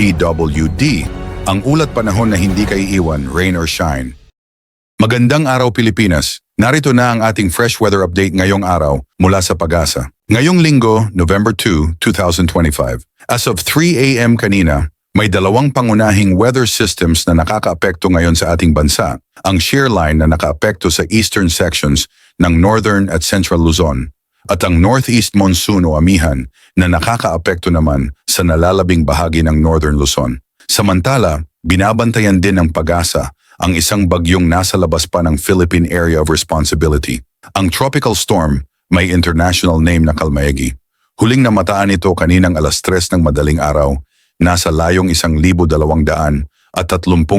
PWD, ang ulat panahon na hindi kaiiwan, rain or shine. Magandang araw Pilipinas, narito na ang ating fresh weather update ngayong araw mula sa Pag-asa. Ngayong linggo, November 2, 2025. As of 3 a.m. kanina, may dalawang pangunahing weather systems na nakakaapekto ngayon sa ating bansa. Ang shear line na nakaapekto sa eastern sections ng Northern at Central Luzon at ang Northeast Monsoon o amihan na nakakaapekto naman sa nalalabing bahagi ng Northern Luzon. Samantala, binabantayan din ng Pag-asa ang isang bagyong nasa labas pa ng Philippine Area of Responsibility. Ang tropical storm may international name na Kalmaegi. Huling namataan ito kaninang alas 3 ng madaling araw, nasa layong 1,230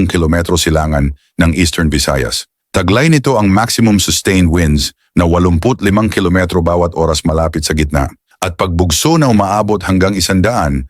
kilometro silangan ng Eastern Visayas. Taglay nito ang maximum sustained winds na 85 kilometro bawat oras malapit sa gitna at pagbugso na umaabot hanggang 105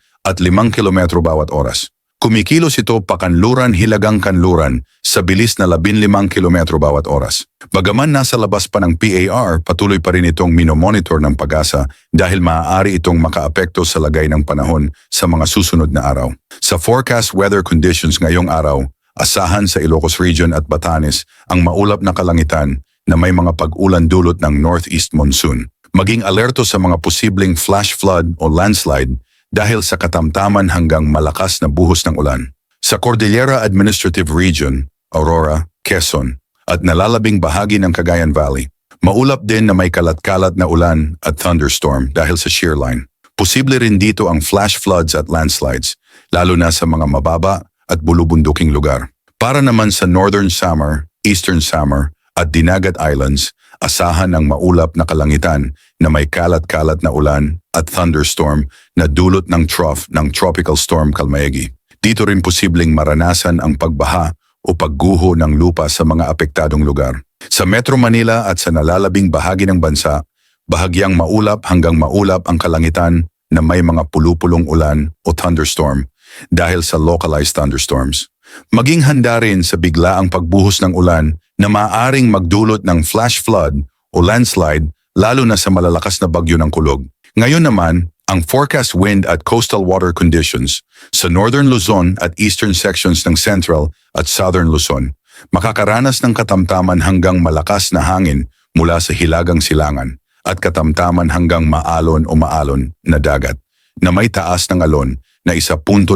kilometro bawat oras. Kumikilos ito pakanluran-hilagang-kanluran sa bilis na 15 kilometro bawat oras. Bagaman nasa labas pa ng PAR, patuloy pa rin itong minomonitor ng Pag-asa dahil maaari itong makaapekto sa lagay ng panahon sa mga susunod na araw. Sa forecast weather conditions ngayong araw, asahan sa Ilocos Region at Batanes ang maulap na kalangitan na may mga pag-ulan dulot ng Northeast Monsoon. Maging alerto sa mga posibleng flash flood o landslide dahil sa katamtaman hanggang malakas na buhos ng ulan. Sa Cordillera Administrative Region, Aurora, Quezon, at nalalabing bahagi ng Cagayan Valley, maulap din na may kalat-kalat na ulan at thunderstorm dahil sa shear line. Posible rin dito ang flash floods at landslides, lalo na sa mga mababa at bulubunduking lugar. Para naman sa Northern Samar, Eastern Samar at Dinagat Islands, asahan ang maulap na kalangitan na may kalat-kalat na ulan at thunderstorm na dulot ng trough ng Tropical Storm Kalmaegi. Dito rin posibleng maranasan ang pagbaha o pagguho ng lupa sa mga apektadong lugar. Sa Metro Manila at sa nalalabing bahagi ng bansa, bahagyang maulap hanggang maulap ang kalangitan na may mga pulupulong ulan o thunderstorm dahil sa localized thunderstorms. Maging handa rin sa biglaang pagbuhos ng ulan na maaaring magdulot ng flash flood o landslide lalo na sa malalakas na bagyo ng kulog. Ngayon naman, ang forecast wind at coastal water conditions sa Northern Luzon at eastern sections ng Central at Southern Luzon, makakaranas ng katamtaman hanggang malakas na hangin mula sa hilagang silangan at katamtaman hanggang maalon o maalon na dagat na may taas ng alon na 1.5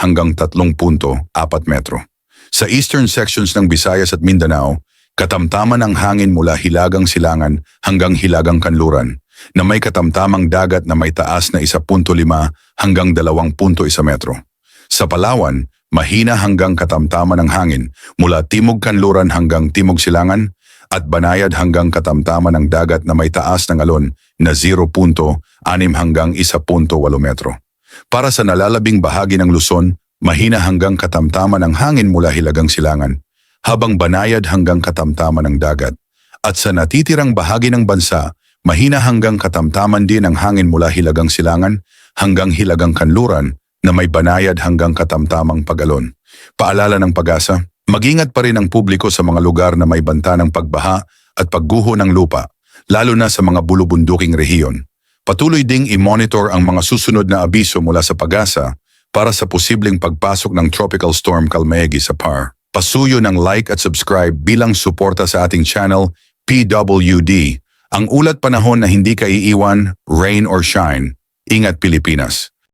hanggang 3.4 metro. Sa eastern sections ng Visayas at Mindanao, katamtaman ang hangin mula hilagang silangan hanggang hilagang kanluran na may katamtamang dagat na may taas na 1.5 hanggang 2.1 metro. Sa Palawan, mahina hanggang katamtaman ang hangin mula timog kanluran hanggang timog silangan at banayad hanggang katamtaman ng dagat na may taas ng alon na 0.6 hanggang 1.8 metro. Para sa nalalabing bahagi ng Luzon, mahina hanggang katamtaman ang hangin mula hilagang silangan, habang banayad hanggang katamtaman ng dagat. At sa natitirang bahagi ng bansa, mahina hanggang katamtaman din ang hangin mula hilagang silangan hanggang hilagang kanluran na may banayad hanggang katamtamang pag-alon. Paalala ng Pag-asa, mag-ingat pa rin ang publiko sa mga lugar na may banta ng pagbaha at pagguho ng lupa, lalo na sa mga bulubunduking rehiyon. Patuloy ding i-monitor ang mga susunod na abiso mula sa Pag-asa para sa posibleng pagpasok ng Tropical Storm Kalmaegi sa PAR. Pasuyo ng like at subscribe bilang suporta sa ating channel, PWD. Ang ulat panahon na hindi kaiiwan, rain or shine. Ingat Pilipinas!